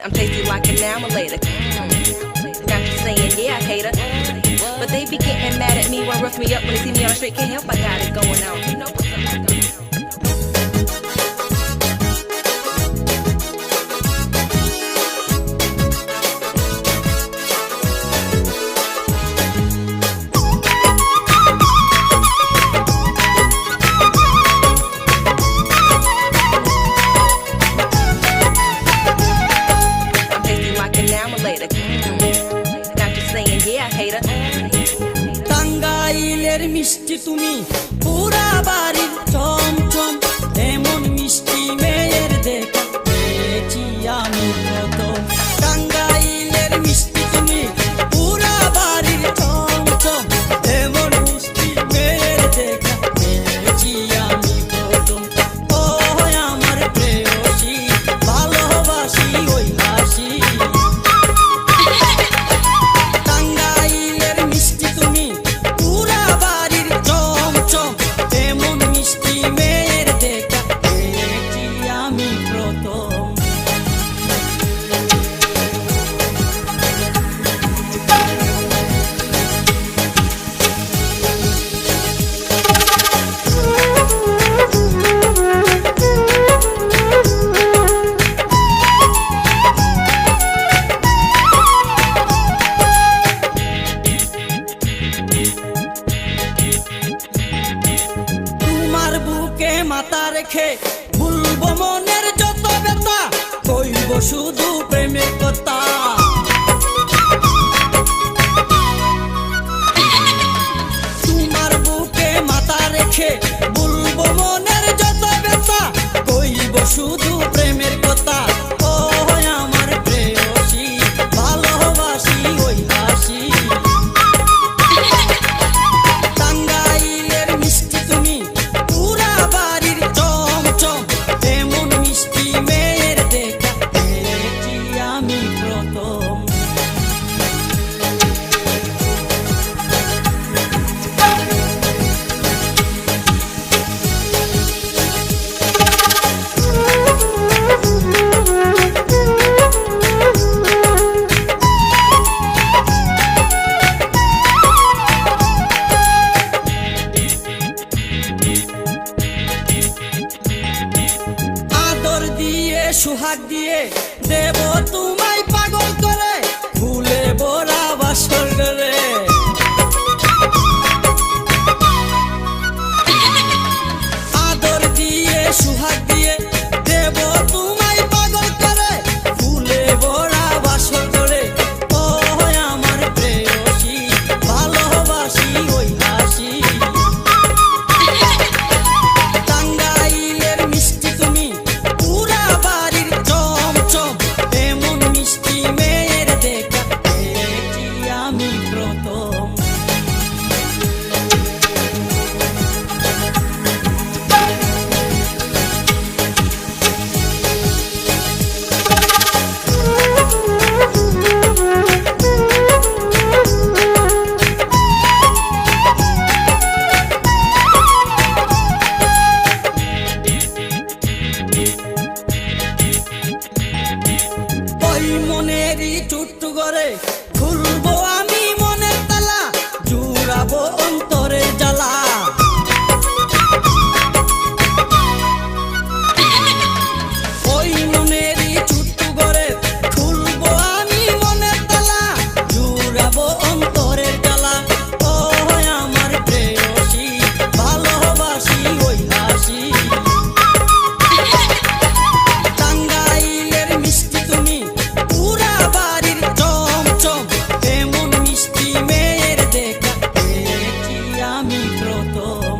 I'm tasty like an amulator. Got you saying, yeah, I hate her. But they be getting mad at me, wanna rough me up when they see me on the street. Can't help, I got it going on. You know what's up. টাঙ্গাইলের মিষ্টি তুমি পুরা বাড়ির চমচম, এমন মিষ্টি মেয়ের দেখা পেয়েছি আমি প্রথম। টাঙ্গাইলের মিষ্টি তুমি পুরা বাড়ির চমচম, এমন মিষ্টি মেয়ের দেখা পেয়েছি আমি প্রথম। ও আমার প্রেয়সী, ভালোবাসি ওই হাসি। মাথা রেখে ভুলবো মনের যত ব্যথা, কইব শুধু প্রেমের কথা। তোমার বুকে মাথা রেখে ভুলবো মনের যত ব্যথা, কইব শুধু প্রেমের কথা। ও আমার প্রেয়সী, ভালোবাসি ওই হাসি। টাঙ্গাইলের মিষ্টি তুমি পুরা বাড়ির চমচম, এমন মিষ্টি মেয়ের দেখা পেয়েছি আমি প্রথম। সুহাগ দিয়ে দেব তোমায় পাগল করে, ভুলে বোরা বাসর করে। আদর দিয়ে সুহাগ দিয়ে দেব তোমায় পাগল করে, ভুলে বোরা বাসর করে। ও আমার প্রেয়সী, ভালোবাসি ওই হাসি। টাঙ্গাইলের মিষ্টি তুমি পুরা বাড়ির চমচম, এমন মিষ্টি মেয়ের দেখা পেয়েছি আমি প্রথম। ওই মনেরই চুট্টু করে খুলবো আমি মনের তালা, জুড়াবো অন্তরের জ্বালা। ওই মনেরই চুট্টু করে খুলবো আমি মনের তালা, জুড়াবো অন্তরের জ্বালা। ও আমার প্রেয়সী, ভালোবাসি ওই হাসি। টাঙ্গাইলের মিষ্টি তুমি পুরা বাড়ির চমচম, এমন মিষ্টি মেয়ের দেখা পেয়েছি আমি প্রথম।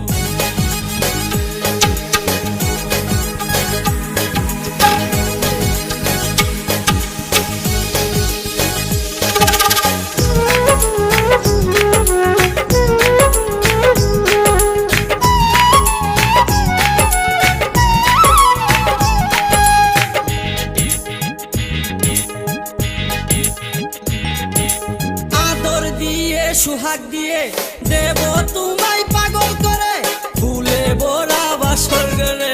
আদর দিয়ে সুহাগ দিয়ে দেব তোমায় পাগল করে, ভুলে বোরা বাসর করে।